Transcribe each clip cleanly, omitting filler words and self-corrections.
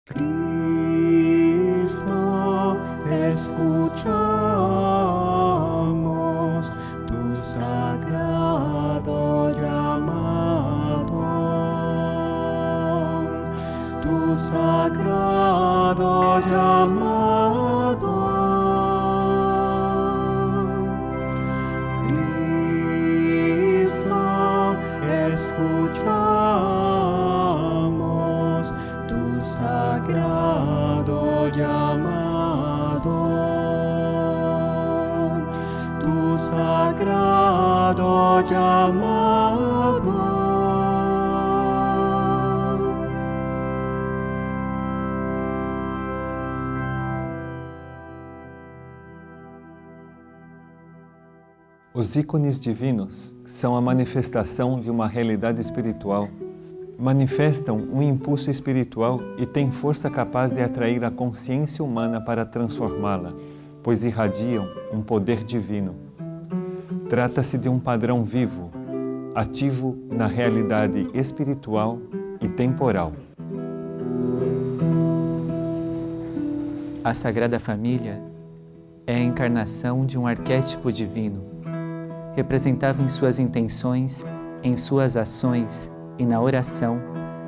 Cristo, escuchamos tu sagrado llamado, tu sagrado llamado. Cristo, escuchamos tu sagrado llamado, tu sagrado llamado. Os ícones divinos são a manifestação de uma realidade espiritual. Manifestam um impulso espiritual e têm força capaz de atrair a consciência humana para transformá-la, pois irradiam um poder divino. Trata-se de um padrão vivo, ativo na realidade espiritual e temporal. A Sagrada Família é a encarnação de um arquétipo divino. Representava em suas intenções, em suas ações e na oração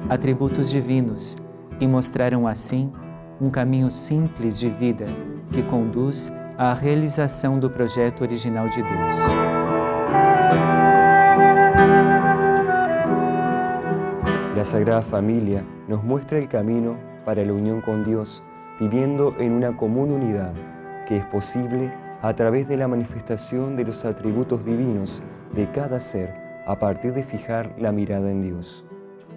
atributos divinos e mostraram assim um caminho simples de vida que conduz à realização do projeto original de Deus. La Sagrada Familia nos muestra el camino para la unión con Dios, viviendo en una común unidad, que es posible a través de la manifestación de los atributos divinos de cada ser a partir de fijar la mirada en Dios.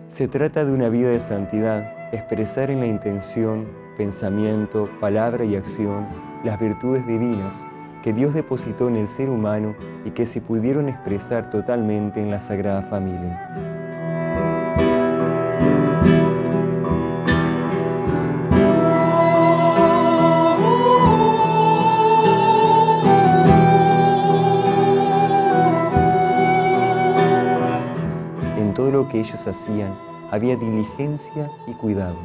Se trata de una vida de santidad, expresar en la intención, pensamiento, palabra y acción las virtudes divinas que Dios depositó en el ser humano y que se pudieron expresar totalmente en la Sagrada Familia. En todo lo que ellos hacían había diligencia y cuidado.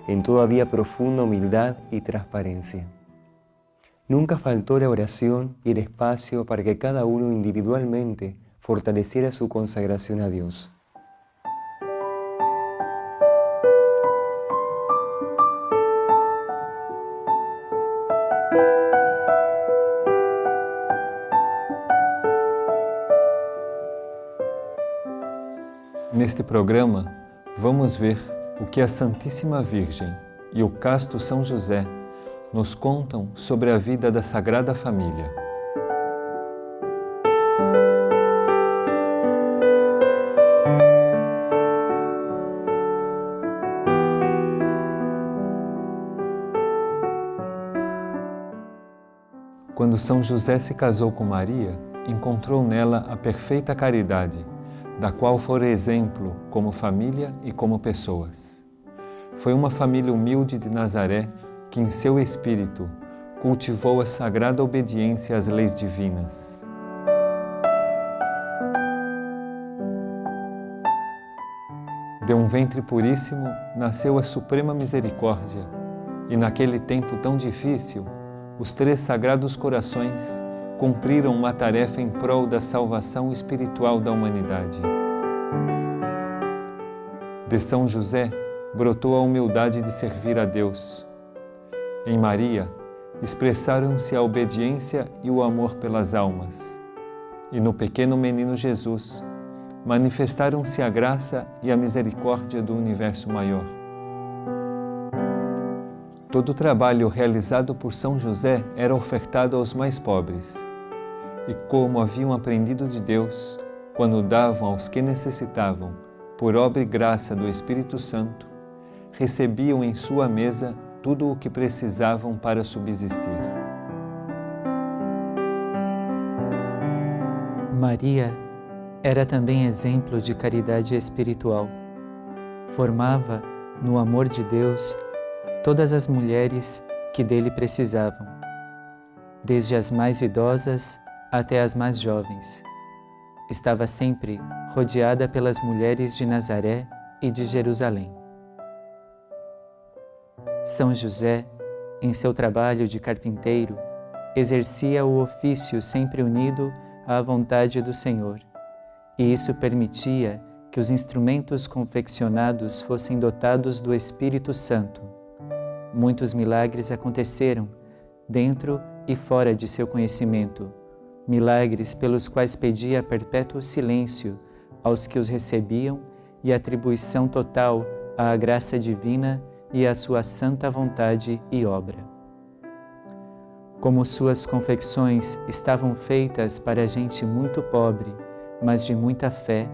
En todo había profunda humildad y transparencia. Nunca faltó la oración y el espacio para que cada uno individualmente fortaleciera su consagración a Dios. Neste programa, vamos ver o que a Santíssima Virgem e o casto São José nos contam sobre a vida da Sagrada Família. Quando São José se casou com Maria, encontrou nela a perfeita caridade, da qual fora exemplo como família e como pessoas. Foi uma família humilde de Nazaré que, em seu espírito, cultivou a sagrada obediência às leis divinas. De um ventre puríssimo nasceu a suprema misericórdia, e naquele tempo tão difícil, os três sagrados corações cumpriram uma tarefa em prol da salvação espiritual da humanidade. De São José brotou a humildade de servir a Deus. Em Maria expressaram-se a obediência e o amor pelas almas. E no pequeno menino Jesus manifestaram-se a graça e a misericórdia do universo maior. Todo o trabalho realizado por São José era ofertado aos mais pobres. E como haviam aprendido de Deus, quando davam aos que necessitavam, por obra e graça do Espírito Santo, recebiam em sua mesa tudo o que precisavam para subsistir. Maria era também exemplo de caridade espiritual. Formava, no amor de Deus, todas as mulheres que dele precisavam, desde as mais idosas até as mais jovens. Estava sempre rodeada pelas mulheres de Nazaré e de Jerusalém. São José, em seu trabalho de carpinteiro, exercia o ofício sempre unido à vontade do Senhor, e isso permitia que os instrumentos confeccionados fossem dotados do Espírito Santo. Muitos milagres aconteceram, dentro e fora de seu conhecimento, milagres pelos quais pedia perpétuo silêncio aos que os recebiam e atribuição total à graça divina e à sua santa vontade e obra. Como suas confecções estavam feitas para gente muito pobre, mas de muita fé,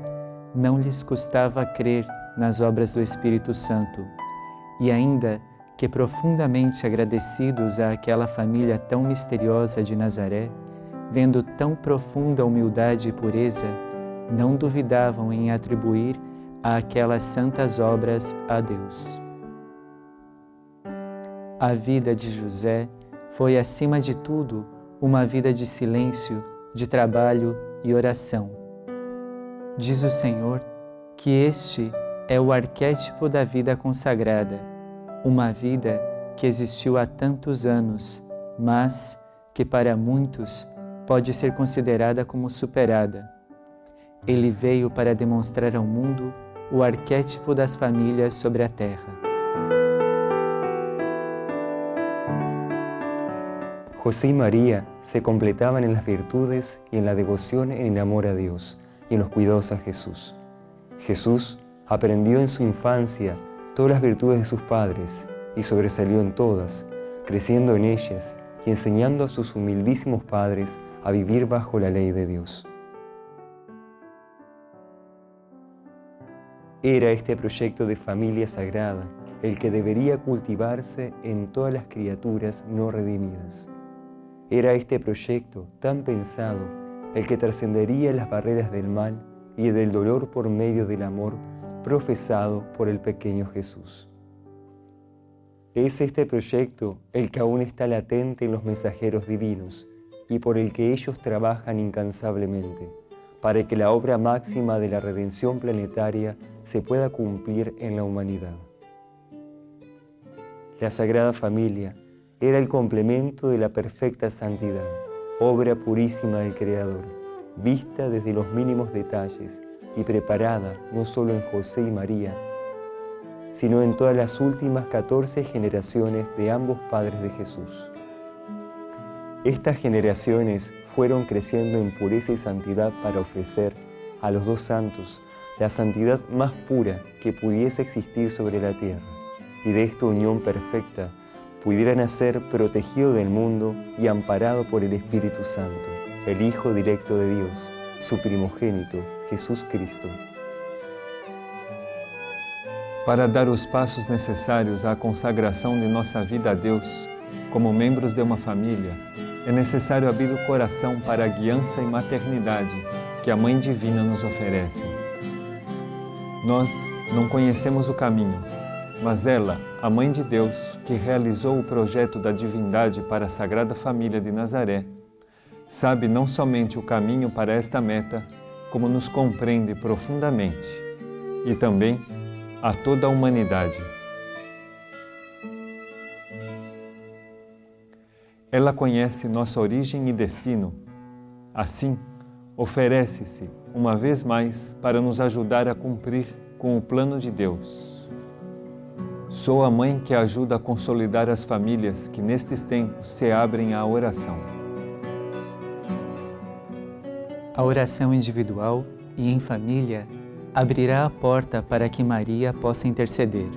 não lhes custava crer nas obras do Espírito Santo, e ainda que profundamente agradecidos àquela família tão misteriosa de Nazaré, vendo tão profunda humildade e pureza, não duvidavam em atribuir àquelas santas obras a Deus. A vida de José foi, acima de tudo, uma vida de silêncio, de trabalho e oração. Diz o Senhor que este é o arquétipo da vida consagrada, uma vida que existiu há tantos anos, mas que para muitos pode ser considerada como superada. Ele veio para demonstrar ao mundo o arquétipo das famílias sobre a terra. José y María se completaban en las virtudes y en la devoción en el amor a Dios y en los cuidados a Jesús. Jesús aprendió en su infancia todas las virtudes de sus padres y sobresalió en todas, creciendo en ellas y enseñando a sus humildísimos padres a vivir bajo la ley de Dios. Era este proyecto de familia sagrada el que debería cultivarse en todas las criaturas no redimidas. Era este proyecto tan pensado el que trascendería las barreras del mal y del dolor por medio del amor profesado por el pequeño Jesús. Es este proyecto el que aún está latente en los mensajeros divinos y por el que ellos trabajan incansablemente, para que la obra máxima de la redención planetaria se pueda cumplir en la humanidad. La Sagrada Familia era el complemento de la perfecta santidad, obra purísima del Creador, vista desde los mínimos detalles y preparada no solo en José y María, sino en todas las últimas 14 generaciones de ambos padres de Jesús. Estas generaciones fueron creciendo en pureza y santidad para ofrecer a los dos santos la santidad más pura que pudiese existir sobre la tierra, y de esta unión perfecta pudiera nacer protegido del mundo y amparado por el Espíritu Santo, el Hijo directo de Dios, su primogénito, Jesús Cristo. Para dar os passos necessários à consagração de nossa vida a Deus, como membros de uma família, é necessário abrir o coração para a guiança e maternidade que a Mãe Divina nos oferece. Nós não conhecemos o caminho, mas ela, a Mãe de Deus, que realizou o projeto da divindade para a Sagrada Família de Nazaré, sabe não somente o caminho para esta meta, como nos compreende profundamente, e também a toda a humanidade. Ela conhece nossa origem e destino. Assim, oferece-se, uma vez mais, para nos ajudar a cumprir com o plano de Deus. Sou a mãe que ajuda a consolidar as famílias que nestes tempos se abrem à oração. A oração individual e em família abrirá a porta para que Maria possa interceder.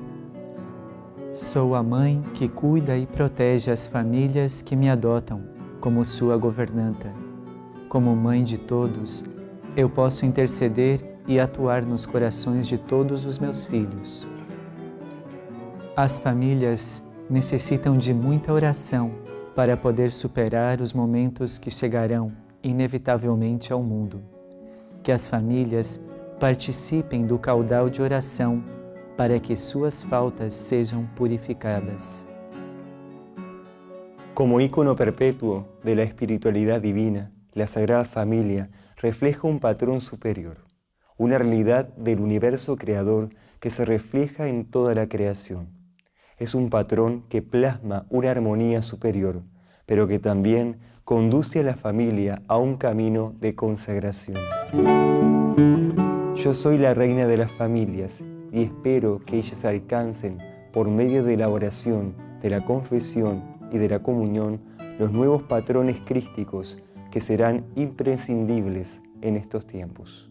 Sou a mãe que cuida e protege as famílias que me adotam como sua governanta. Como mãe de todos, eu posso interceder e atuar nos corações de todos os meus filhos. As famílias necessitam de muita oração para poder superar os momentos que chegarão inevitavelmente ao mundo. Que as famílias participem do caudal de oração para que suas faltas sejam purificadas. Como ícono perpetuo de la espiritualidad divina, la Sagrada Familia refleja un patrón superior, una realidad del universo creador que se refleja en toda la creación. es un patrón que plasma una armonía superior, pero que también conduce a la familia a un camino de consagración. Yo soy la reina de las familias y espero que ellas alcancen, por medio de la oración, de la confesión y de la comunión, los nuevos patrones crísticos que serán imprescindibles en estos tiempos.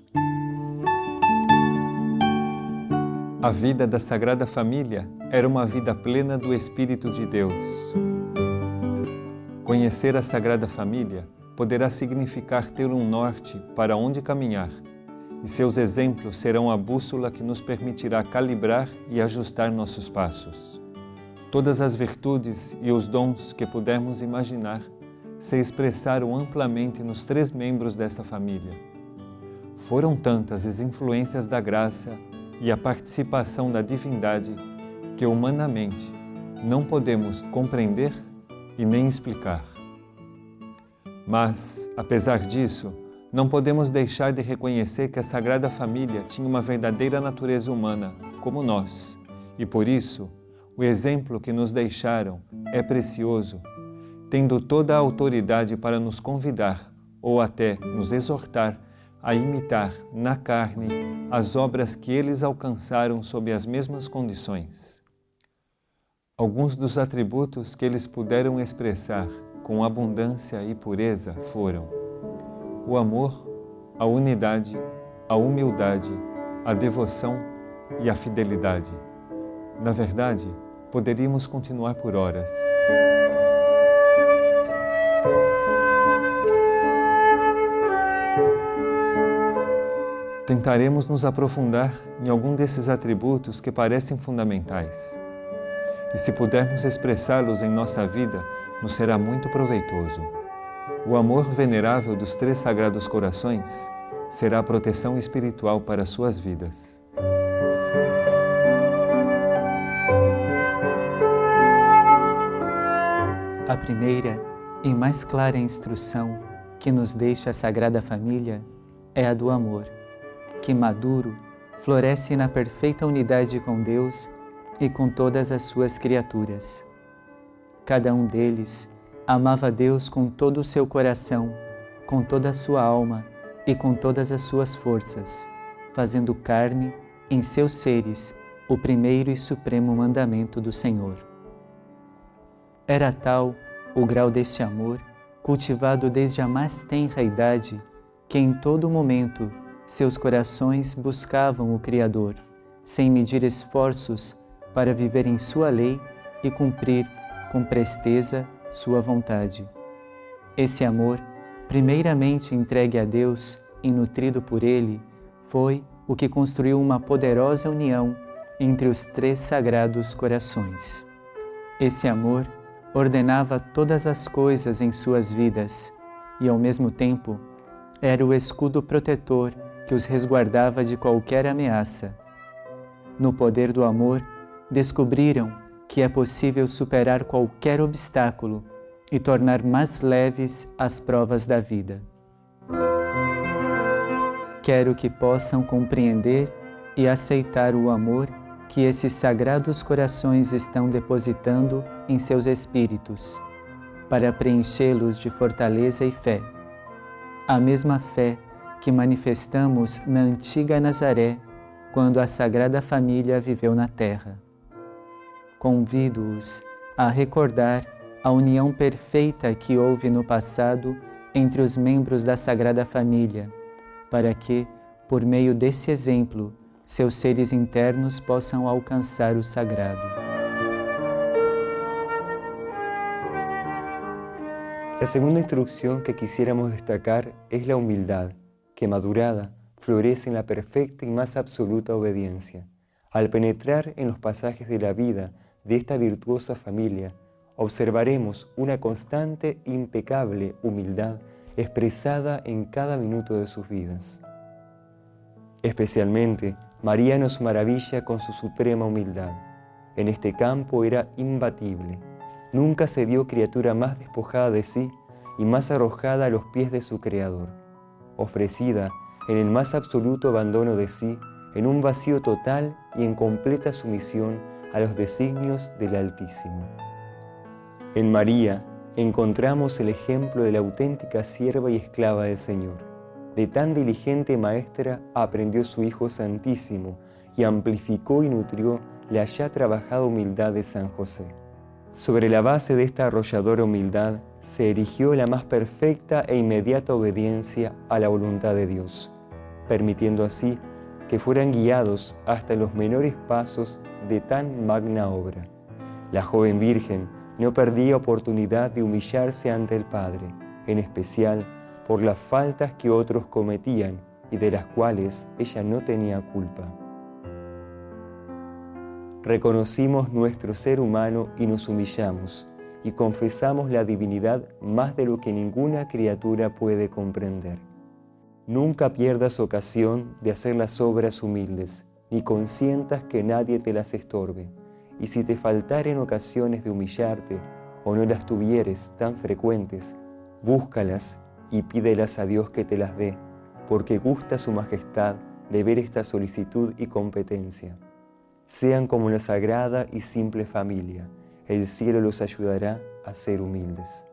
A vida da Sagrada Família era uma vida plena do Espírito de Deus. Conhecer a Sagrada Família poderá significar ter um norte para onde caminhar, e seus exemplos serão a bússola que nos permitirá calibrar e ajustar nossos passos. Todas as virtudes e os dons que pudermos imaginar se expressaram amplamente nos 3 membros desta família. Foram tantas as influências da graça e a participação da divindade que humanamente não podemos compreender e nem explicar. Mas, apesar disso, não podemos deixar de reconhecer que a Sagrada Família tinha uma verdadeira natureza humana, como nós, e por isso, o exemplo que nos deixaram é precioso, tendo toda a autoridade para nos convidar ou até nos exortar a imitar na carne as obras que eles alcançaram sob as mesmas condições. Alguns dos atributos que eles puderam expressar com abundância e pureza foram o amor, a unidade, a humildade, a devoção e a fidelidade. Na verdade, poderíamos continuar por horas. Tentaremos nos aprofundar em algum desses atributos que parecem fundamentais. E se pudermos expressá-los em nossa vida, nos será muito proveitoso. O amor venerável dos 3 Sagrados Corações será a proteção espiritual para suas vidas. A primeira e mais clara instrução que nos deixa a Sagrada Família é a do amor, que maduro floresce na perfeita unidade com Deus e com todas as suas criaturas. Cada um deles amava Deus com todo o seu coração, com toda a sua alma e com todas as suas forças, fazendo carne em seus seres o primeiro e supremo mandamento do Senhor. Era tal o grau deste amor, cultivado desde a mais tenra idade, que em todo momento seus corações buscavam o Criador, sem medir esforços para viver em sua lei e cumprir com presteza sua vontade. Esse amor, primeiramente entregue a Deus e nutrido por Ele, foi o que construiu uma poderosa união entre os 3 Sagrados Corações. Esse amor ordenava todas as coisas em suas vidas e, ao mesmo tempo, era o escudo protetor que os resguardava de qualquer ameaça. No poder do amor, descobriram que é possível superar qualquer obstáculo e tornar mais leves as provas da vida. Quero que possam compreender e aceitar o amor que esses Sagrados Corações estão depositando em seus espíritos, para preenchê-los de fortaleza e fé. A mesma fé que manifestamos na antiga Nazaré, quando a Sagrada Família viveu na terra. Convido-os a recordar a união perfeita que houve no passado entre os membros da Sagrada Família, para que, por meio desse exemplo, seus seres internos possam alcançar o sagrado. La segunda instrucción que quisiéramos destacar es la humildad, que madurada florece en la perfecta y más absoluta obediencia. Al penetrar en los pasajes de la vida de esta virtuosa familia, observaremos una constante e impecable humildad expresada en cada minuto de sus vidas. Especialmente, María nos maravilla con su suprema humildad. En este campo era imbatible. Nunca se vio criatura más despojada de sí y más arrojada a los pies de su Creador, ofrecida en el más absoluto abandono de sí, en un vacío total y en completa sumisión a los designios del Altísimo. En María encontramos el ejemplo de la auténtica sierva y esclava del Señor. De tan diligente maestra aprendió su Hijo Santísimo y amplificó y nutrió la ya trabajada humildad de San José. Sobre la base de esta arrolladora humildad se erigió la más perfecta e inmediata obediencia a la voluntad de Dios, permitiendo así que fueran guiados hasta los menores pasos de tan magna obra. La joven virgen no perdía oportunidad de humillarse ante el Padre, en especial por las faltas que otros cometían y de las cuales ella no tenía culpa. Reconocimos nuestro ser humano y nos humillamos, y confesamos la divinidad más de lo que ninguna criatura puede comprender. Nunca pierdas ocasión de hacer las obras humildes, ni consientas que nadie te las estorbe, y si te faltaren ocasiones de humillarte, o no las tuvieres tan frecuentes, búscalas y pídelas a Dios que te las dé, porque gusta su majestad de ver esta solicitud y competencia. Sean como la sagrada y simple familia, el cielo los ayudará a ser humildes.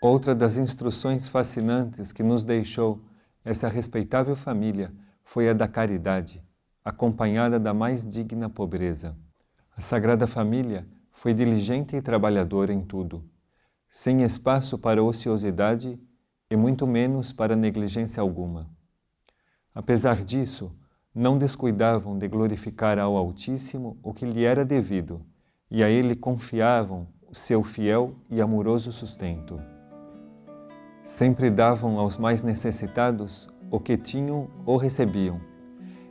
Outra das instruções fascinantes que nos deixou essa respeitável família foi a da caridade, acompanhada da mais digna pobreza. A Sagrada Família foi diligente e trabalhadora em tudo, sem espaço para ociosidade e muito menos para negligência alguma. Apesar disso, não descuidavam de glorificar ao Altíssimo o que lhe era devido, e a Ele confiavam o seu fiel e amoroso sustento. Sempre davam aos mais necessitados o que tinham ou recebiam,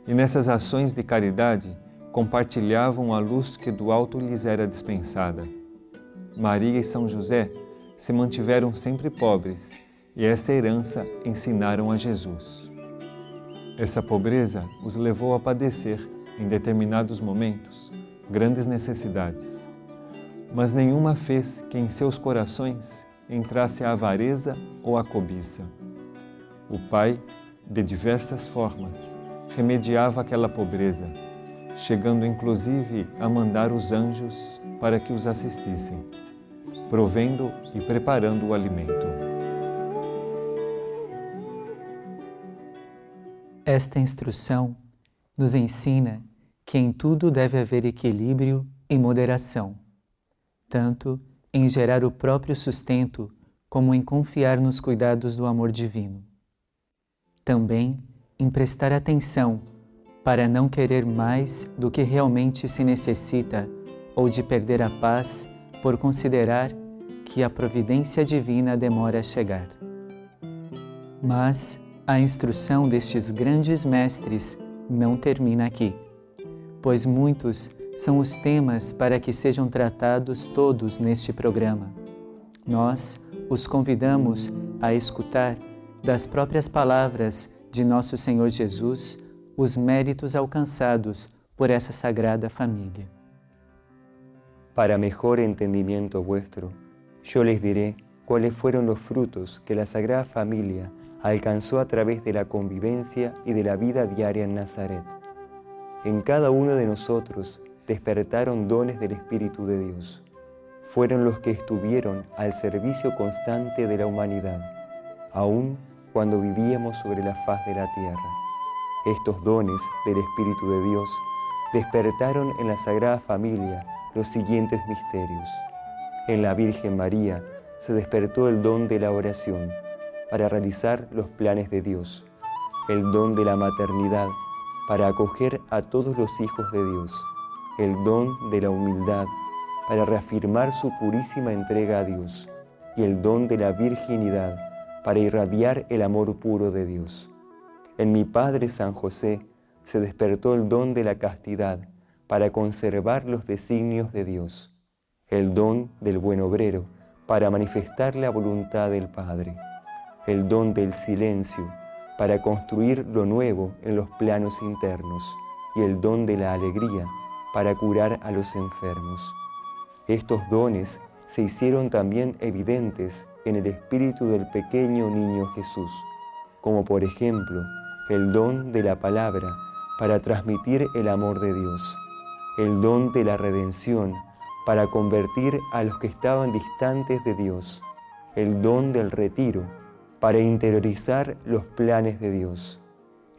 e nessas ações de caridade compartilhavam a luz que do alto lhes era dispensada. Maria e São José se mantiveram sempre pobres, e essa herança ensinaram a Jesus. Essa pobreza os levou a padecer, em determinados momentos, grandes necessidades. Mas nenhuma fez que em seus corações entrasse a avareza ou a cobiça. O Pai, de diversas formas, remediava aquela pobreza, chegando inclusive a mandar os anjos para que os assistissem, provendo e preparando o alimento. Esta instrução nos ensina que em tudo deve haver equilíbrio e moderação, tanto em gerar o próprio sustento como em confiar nos cuidados do amor divino. Também em prestar atenção para não querer mais do que realmente se necessita ou de perder a paz por considerar que a providência divina demora a chegar. Mas a instrução destes grandes mestres não termina aqui, pois muitos são os temas para que sejam tratados todos neste programa. Nós os convidamos a escutar das próprias palavras de nosso Senhor Jesus os méritos alcançados por essa Sagrada Família. Para mejor entendimiento vuestro, yo les diré cuáles fueron los frutos que la Sagrada Familia alcanzó a través de la convivencia y de la vida diaria en Nazaret. En cada uno de nosotros despertaron dones del Espíritu de Dios. Fueron los que estuvieron al servicio constante de la humanidad, aun cuando vivíamos sobre la faz de la tierra. Estos dones del Espíritu de Dios despertaron en la Sagrada Familia los siguientes misterios. En la Virgen María se despertó el don de la oración para realizar los planes de Dios, el don de la maternidad para acoger a todos los hijos de Dios, el don de la humildad para reafirmar su purísima entrega a Dios y el don de la virginidad para irradiar el amor puro de Dios. En mi Padre San José se despertó el don de la castidad para conservar los designios de Dios, el don del buen obrero para manifestar la voluntad del Padre, el don del silencio para construir lo nuevo en los planos internos y el don de la alegría para curar a los enfermos. Estos dones se hicieron también evidentes en el espíritu del pequeño niño Jesús, como por ejemplo el don de la palabra para transmitir el amor de Dios, el don de la redención para convertir a los que estaban distantes de Dios, el don del retiro para interiorizar los planes de Dios,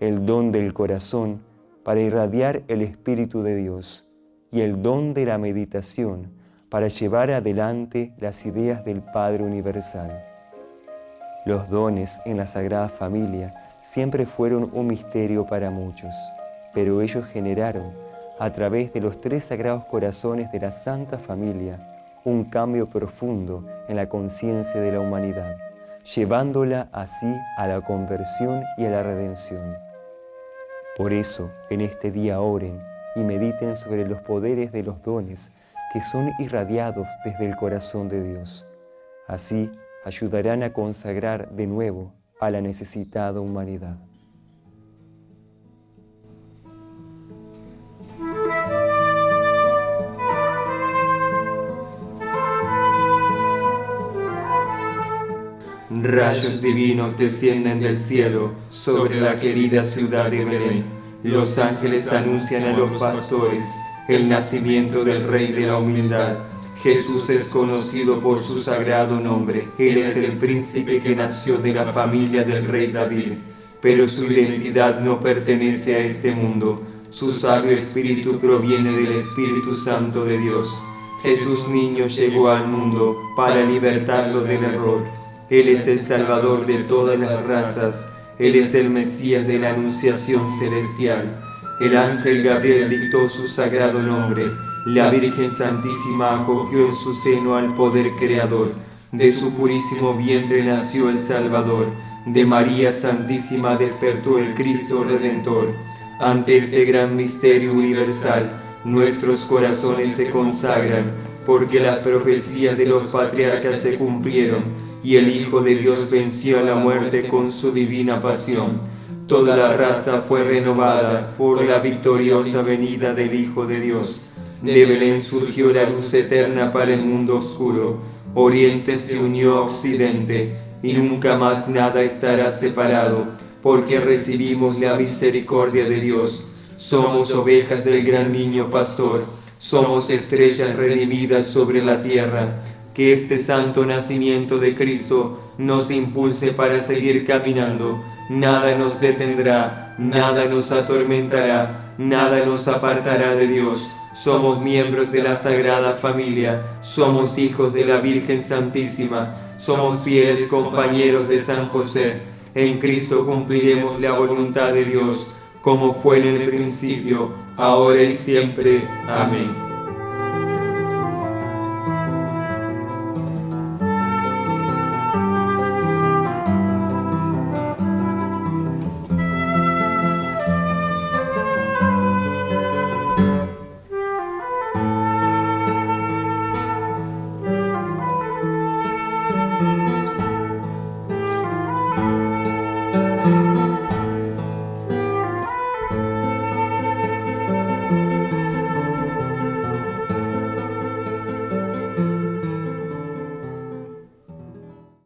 el don del corazón para irradiar el Espíritu de Dios y el don de la meditación para llevar adelante las ideas del Padre Universal. Los dones en la Sagrada Familia siempre fueron un misterio para muchos, pero ellos generaron, a través de los 3 sagrados corazones de la Santa Familia, un cambio profundo en la conciencia de la humanidad, llevándola así a la conversión y a la redención. Por eso, en este día oren y mediten sobre los poderes de los dones que son irradiados desde el corazón de Dios. Así, ayudarán a consagrar de nuevo a la necesitada humanidad. Rayos divinos descienden del cielo sobre la querida ciudad de Belén. Los ángeles anuncian a los pastores el nacimiento del Rey de la humildad. Jesús es conocido por su sagrado nombre. Él es el príncipe que nació de la familia del rey David, pero su identidad no pertenece a este mundo. Su sabio espíritu proviene del Espíritu Santo de Dios. Jesús niño llegó al mundo para libertarlo del error. Él es el Salvador de todas las razas. Él es el Mesías de la Anunciación celestial. El ángel Gabriel dictó su sagrado nombre. La Virgen Santísima acogió en su seno al poder creador. De su purísimo vientre nació el Salvador. De María Santísima despertó el Cristo Redentor. Ante este gran misterio universal, nuestros corazones se consagran, porque las profecías de los patriarcas se cumplieron, y el Hijo de Dios venció a la muerte con su divina pasión. Toda la raza fue renovada por la victoriosa venida del Hijo de Dios. De Belén surgió la luz eterna para el mundo oscuro. Oriente se unió a Occidente, y nunca más nada estará separado, porque recibimos la misericordia de Dios. Somos ovejas del gran niño pastor, somos estrellas redimidas sobre la tierra. Que este santo nacimiento de Cristo nos impulse para seguir caminando. Nada nos detendrá, nada nos atormentará, nada nos apartará de Dios. Somos miembros de la Sagrada Familia, somos hijos de la Virgen Santísima, somos fieles compañeros de San José. En Cristo cumpliremos la voluntad de Dios, como fue en el principio, ahora y siempre. Amén.